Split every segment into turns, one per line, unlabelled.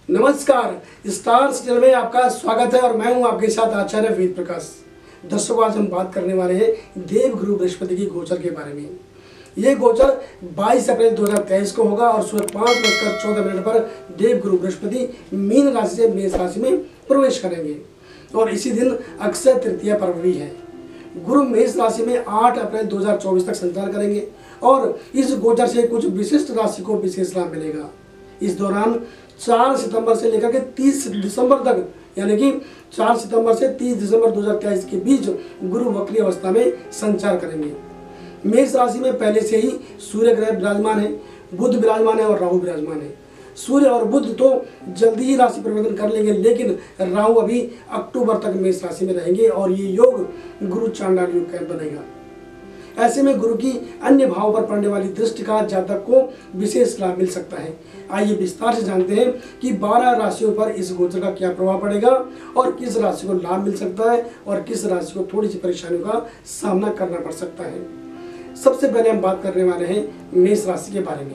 नमस्कार, star channel में आपका स्वागत है और मैं हूं आपके साथ आचार्य वेद प्रकाश। दर्शकों, आज हम बात करने वाले हैं देवगुरु बृहस्पति की गोचर के बारे में। ये गोचर 22 अप्रैल 2023 को होगा और सुबह 5:14 पर देवगुरु बृहस्पति मीन राशि से मेष राशि में प्रवेश करेंगे और इसी दिन अक्षय तृतीया पर्व भी है। गुरु मेष राशि में 8 अप्रैल 2024 तक संचार करेंगे और इस गोचर से कुछ विशिष्ट राशि को विशेष लाभ मिलेगा। इस दौरान 4 सितंबर से लेकर के 30 दिसंबर तक, यानी कि 4 सितंबर से 30 दिसंबर 2023 के बीच गुरु वक्री अवस्था में संचार करेंगे। मेष राशि में पहले से ही सूर्य ग्रह विराजमान है, बुध विराजमान है और राहु विराजमान है। सूर्य और बुध तो जल्दी ही राशि परिवर्तन कर लेंगे, लेकिन राहु अभी अक्टूबर तक मेष राशि में रहेंगे और ये योग गुरु चांडाल योग का बनेगा। ऐसे में गुरु की अन्य भाव पर पड़ने वाली दृष्टि का जातक को विशेष लाभ मिल सकता है। आइए विस्तार से जानते हैं कि 12 राशियों पर इस गोचर का क्या प्रभाव पड़ेगा और किस राशि को लाभ मिल सकता है और किस राशि को थोड़ी सी परेशानियों का सामना करना पड़ सकता है। सबसे पहले हम बात करने वाले हैं मेष राशि के बारे में।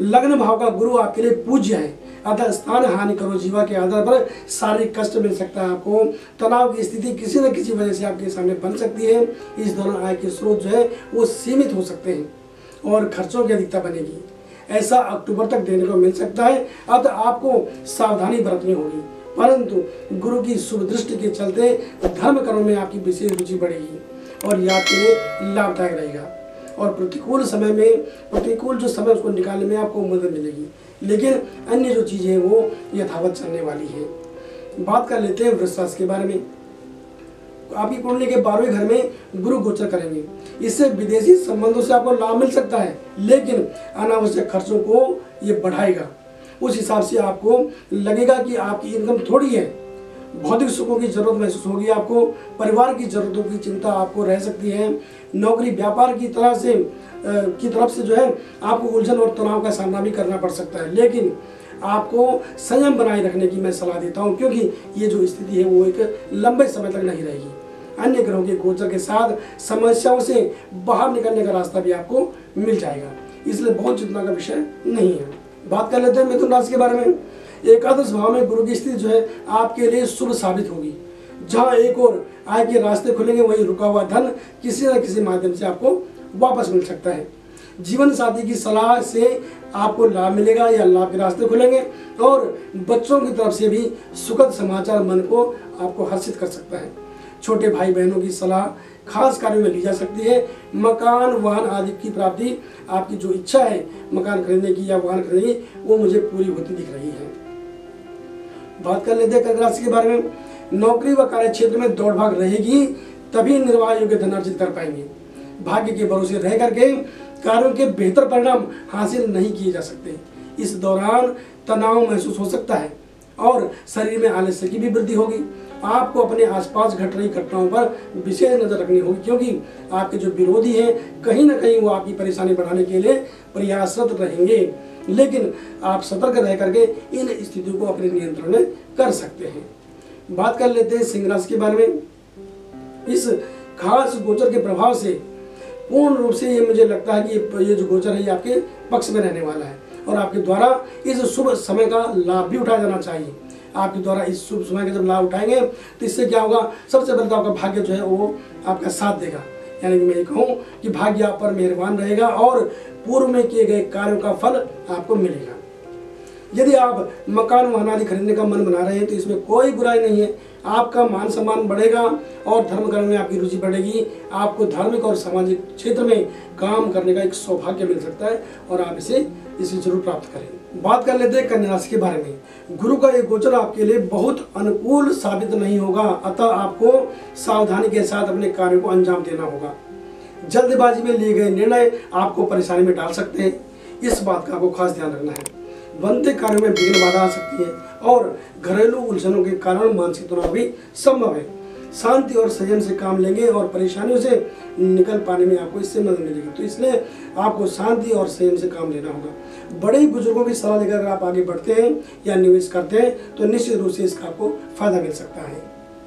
लग्न भाव का गुरु आपके लिए पूज्य है, अतः स्थान हानि करो जीवा के आधार पर शारीरिक कष्ट मिल सकता है। आपको तनाव की स्थिति किसी न किसी वजह से आपके सामने बन सकती है। इस दौरान आय के स्रोत जो है वो सीमित हो सकते हैं और खर्चों की अधिकता बनेगी। ऐसा अक्टूबर तक देखने को मिल सकता है, अतः आपको सावधानी बरतनी होगी। परंतु गुरु की शुभ दृष्टि के चलते धर्म कर्म में आपकी विशेष रुचि बढ़ेगी और यह आपके लिए लाभदायक रहेगा और प्रतिकूल जो समय उसको निकालने में आपको मदद मिलेगी, लेकिन अन्य जो चीज़ें हैं वो यथावत चलने वाली है। बात कर लेते हैं वृष राशि के बारे में। आपकी कुंडली के 12वें घर में गुरु गोचर करेंगे। इससे विदेशी संबंधों से आपको लाभ मिल सकता है, लेकिन अनावश्यक खर्चों को ये बढ़ाएगा। उस हिसाब से आपको लगेगा कि आपकी इनकम थोड़ी है। भौतिक सुखों की जरूरत महसूस होगी आपको, परिवार की जरूरतों की चिंता आपको रह सकती है। नौकरी व्यापार की तरफ से जो है आपको उलझन और तनाव का सामना भी करना पड़ सकता है, लेकिन आपको संयम बनाए रखने की मैं सलाह देता हूं, क्योंकि ये जो स्थिति है वो एक लंबे समय तक नहीं रहेगी। अन्य ग्रहों के गोचर के साथ समस्याओं से बाहर निकलने का रास्ता भी आपको मिल जाएगा, इसलिए बहुत चिंता का विषय नहीं है। बात कर लेते हैं मिथुन राशि के बारे में। एकादश भाव में गुरु की स्थिति जो है आपके लिए शुभ साबित होगी। जहां एक और आय के रास्ते खुलेंगे, वहीं रुका हुआ धन किसी न किसी माध्यम से आपको वापस मिल सकता है। जीवन साथी की सलाह से आपको लाभ मिलेगा या लाभ के रास्ते खुलेंगे और बच्चों की तरफ से भी सुखद समाचार मन को आपको हर्षित कर सकता है। छोटे भाई बहनों की सलाह खास कार्यों में ली जा सकती है। मकान वाहन आदि की प्राप्ति, आपकी जो इच्छा है मकान खरीदने की या वाहन खरीदने की, वो मुझे पूरी होती दिख रही है। बात कर लेते हैं कर्क राशि के बारे में। नौकरी व कार्य क्षेत्र में दौड़ भाग रहेगी, तभी निर्वाह योग्य धन अर्जित कर पाएंगे। भाग्य के भरोसे रह करके कार्यों के बेहतर परिणाम हासिल नहीं किए जा सकते। इस दौरान तनाव महसूस हो सकता है और शरीर में आलस्य की भी वृद्धि होगी। आपको अपने आसपास घट रही घटनाओं पर विशेष नजर रखनी होगी, क्योंकि आपके जो विरोधी हैं कहीं ना कहीं वो आपकी परेशानी बढ़ाने के लिए प्रयासरत रहेंगे, लेकिन आप सतर्क रह करके इन स्थितियों को अपने नियंत्रण में कर सकते हैं। बात कर लेते हैं सिंह राशि के बारे में। इस खास गोचर के प्रभाव से पूर्ण रूप से ये मुझे लगता है कि ये जो गोचर है ये आपके पक्ष में रहने वाला है और आपके द्वारा इस शुभ समय का लाभ भी उठाया जाना चाहिए। आपके द्वारा इस शुभ समय का जब लाभ उठाएंगे तो इससे क्या होगा, सबसे पहले तो आपका भाग्य जो है वो आपका साथ देगा। यानी कि मैं ये कहूँ कि भाग्य आप पर मेहरबान रहेगा और पूर्व में किए गए कार्यों का फल आपको मिलेगा। यदि आप मकान वाहन आदि खरीदने का मन बना रहे हैं तो इसमें कोई बुराई नहीं है। आपका मान सम्मान बढ़ेगा और धर्म कर्म में आपकी रुचि बढ़ेगी। आपको धार्मिक और सामाजिक क्षेत्र में काम करने का एक सौभाग्य मिल सकता है और आप इसे जरूर प्राप्त करें। बात कर लेते हैं कन्या राशि के बारे में। गुरु का एक गोचर आपके लिए बहुत अनुकूल साबित नहीं होगा, अतः आपको सावधानी के साथ अपने कार्यों को अंजाम देना होगा। जल्दबाजी में लिए गए निर्णय आपको परेशानी में डाल सकते हैं, इस बात का आपको खास ध्यान रखना है। बनते कार्यों में विघ्न बाधा आ सकती है और घरेलू उलझनों के कारण मानसिक तनाव भी संभव है। शांति और संयम से काम लेंगे और परेशानियों से निकल पाने में आपको इससे मदद मिलेगी, तो इसलिए आपको शांति और संयम से काम लेना होगा। बड़े बुजुर्गों की सलाह लेकर अगर आप आगे बढ़ते हैं या निवेश करते हैं तो निश्चित रूप से इसका आपको फायदा मिल सकता है।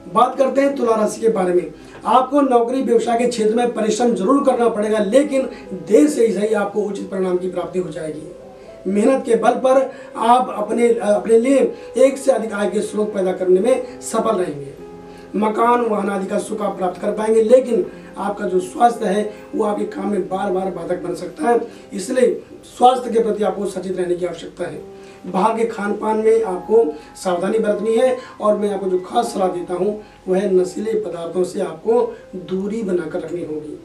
बात करते हैं तुला राशि के बारे में। आपको नौकरी व्यवसाय के क्षेत्र में परिश्रम जरूर करना पड़ेगा, लेकिन देर से ही सही आपको उचित परिणाम की प्राप्ति हो जाएगी। मेहनत के बल पर आप अपने लिए एक से अधिक आय के स्रोत पैदा करने में सफल रहेंगे। मकान वाहन आदि का सुख आप प्राप्त कर पाएंगे, लेकिन आपका जो स्वास्थ्य है वो आपके काम में बार बार बाधक बन सकता है। इसलिए स्वास्थ्य के प्रति आपको सचेत रहने की आवश्यकता है। बाहर के खान पान में आपको सावधानी बरतनी है, और मैं आपको जो खास सलाह देता हूँ वह नशीले पदार्थों से आपको दूरी बनाकर रखनी होगी।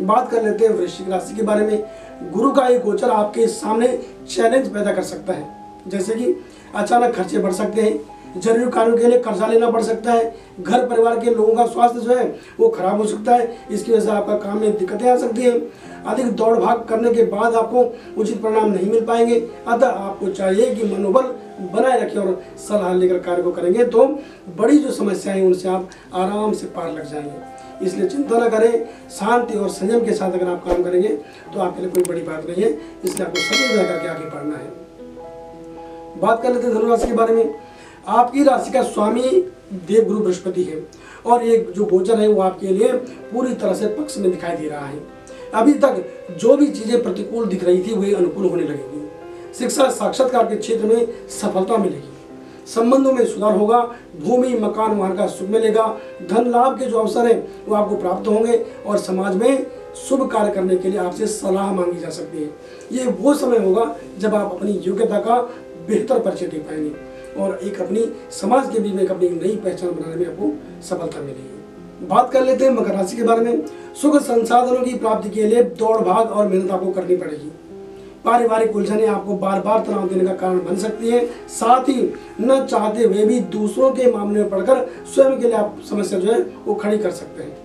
बात कर लेते हैं वृश्चिक राशि के बारे में। गुरु का एक गोचर आपके सामने चैलेंज पैदा कर सकता है, जैसे कि अचानक खर्चे बढ़ सकते हैं, जरूरी कार्यों के लिए कर्जा लेना पड़ सकता है, घर परिवार के लोगों का स्वास्थ्य जो है वो खराब हो सकता है, इसकी वजह से आपका काम में दिक्कतें आ सकती हैं। अधिक दौड़ भाग करने के बाद आपको उचित परिणाम नहीं मिल पाएंगे, अतः आपको चाहिए कि मनोबल बनाए रखें और सलाह लेकर कार्य को करेंगे तो बड़ी जो समस्याएं हैं उनसे आप आराम से पार लग जाएंगे। इसलिए चिंता न करें, शांति और संयम के साथ अगर आप काम करेंगे तो आपके लिए कोई बड़ी बात नहीं है, इसलिए आपको सचेत रह करके आगे बढ़ना है। बात कर लेते हैं धनु राशि के बारे में। आपकी राशि का स्वामी देवगुरु बृहस्पति है, और ये जो गोचर है वो आपके लिए पूरी तरह से पक्ष में दिखाई दे रहा है। अभी तक जो भी चीजें प्रतिकूल दिख रही थी वही अनुकूल होने लगेगी। शिक्षा साक्षात्कार के क्षेत्र में सफलता मिलेगी, संबंधों में सुधार होगा, भूमि मकान वाहन का सुख मिलेगा, धन लाभ के जो अवसर है वो आपको प्राप्त होंगे, और समाज में शुभ कार्य करने के लिए आपसे सलाह मांगी जा सकती है। ये वो समय होगा जब आप अपनी योग्यता का बेहतर परिचय दे पाएंगे, और एक अपनी समाज के बीच में अपनी नई पहचान बनाने में आपको सफलता मिलेगी। बात कर लेते हैं मकर राशि के बारे में। सुख संसाधनों की प्राप्ति के लिए दौड़ भाग और मेहनत आपको करनी पड़ेगी। पारिवारिक उलझनें आपको बार बार तनाव देने का कारण बन सकती है, साथ ही न चाहते हुए भी दूसरों के मामले में पड़कर स्वयं के लिए आप समस्या जो है वो खड़ी कर सकते हैं।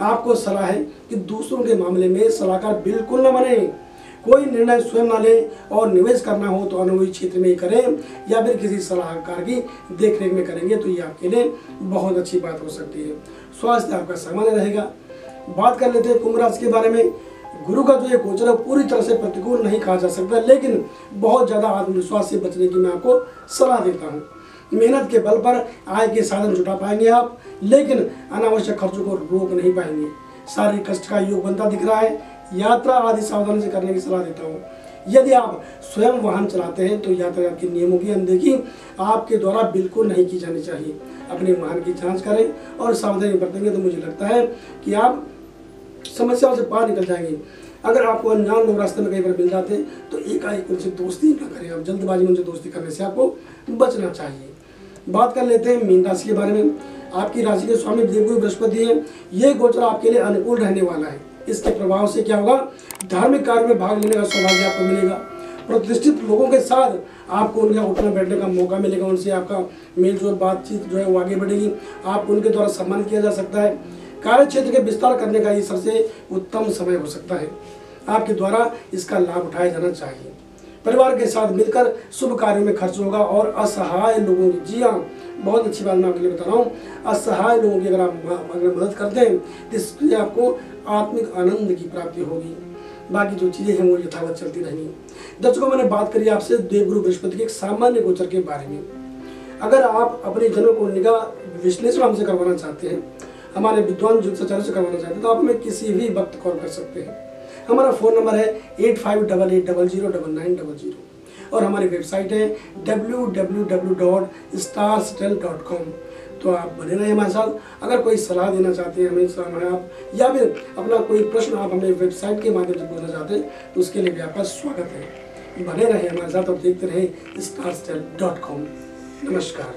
आपको सलाह है कि दूसरों के मामले में सलाहकार बिल्कुल न बने, कोई निर्णय स्वयं न ले, और निवेश करना हो तो अनुभवी क्षेत्र में ही करें या फिर किसी सलाहकार की देखरेख में करेंगे तो ये आपके लिए बहुत अच्छी बात हो सकती है। स्वास्थ्य आपका सामान्य रहेगा। बात कर लेते हैं कुंभ राशि के बारे में। गुरु का जो ये गोचर है पूरी तरह से प्रतिकूल नहीं कहा जा सकता, लेकिन बहुत ज़्यादा आत्मविश्वास से बचने की मैं आपको सलाह देता हूँ। मेहनत के बल पर आय के साधन जुटा पाएंगे आप, लेकिन अनावश्यक खर्चों को रोक नहीं पाएंगे। शारीरिक कष्ट का योग बनता दिख रहा है, यात्रा आदि सावधानी से करने की सलाह देता हूँ। यदि आप स्वयं वाहन चलाते हैं तो यातायात के नियमों की अनदेखी आपके द्वारा बिल्कुल नहीं की जानी चाहिए। अपने वाहन की जांच करें और सावधानी बरतेंगे तो मुझे लगता है कि आप समस्याओं से पार निकल जाएंगे। अगर आपको अनजान लोग रास्ते में कहीं पर मिल जाते हैं तो एकाएक उनसे दोस्ती न करें, आप जल्दबाजी में उनसे दोस्ती करने से आपको बचना चाहिए। बात कर लेते हैं मीन राशि के बारे में। आपकी राशि के स्वामी देवगुरु बृहस्पति है, ये गोचर आपके लिए अनुकूल रहने वाला है। इसके प्रभाव से क्या होगा, धार्मिक कार्य में भाग लेने का सौभाग्य आपको मिलेगा। प्रतिष्ठित लोगों के साथ आपको उनके उठने बैठने का मौका मिलेगा, उनसे आपका मेलजोल बातचीत जो है वो आगे बढ़ेगी, आपको उनके द्वारा सम्मान किया जा सकता है। कार्य क्षेत्र के विस्तार करने का ये सबसे उत्तम समय हो सकता है, आपके द्वारा इसका लाभ उठाया जाना चाहिए। परिवार के साथ मिलकर शुभ कार्यों में खर्च होगा, और असहाय लोगों की, जी हाँ बहुत अच्छी बात मैं आपके लिए बता रहा हूँ, असहाय लोगों की अगर आप मदद करते हैं तो इससे आपको आत्मिक आनंद की प्राप्ति होगी। बाकी जो चीज़ें हैं वो यथावत चलती रहेंगी। दर्शकों, मैंने बात करी आपसे देवगुरु बृहस्पति के एक सामान्य गोचर के बारे में। अगर आप अपने जन्म कुंडली का विश्लेषण हमसे करवाना चाहते हैं, हमारे विद्वान ज्योतिषाचार्य से करवाना चाहते हैं, तो आप हमें किसी भी वक्त कॉल कर सकते हैं। हमारा फ़ोन नंबर है 8588009900, और हमारी वेबसाइट है www.starstel.com। तो आप बने रहे हमारे साथ। अगर कोई सलाह देना चाहते हैं हमें आप, या फिर अपना कोई प्रश्न आप हमें वेबसाइट के माध्यम से पूछना चाहते हैं तो उसके लिए भी आपका स्वागत है। बने रहे हमारे साथ और देखते रहे starstel.com। नमस्कार।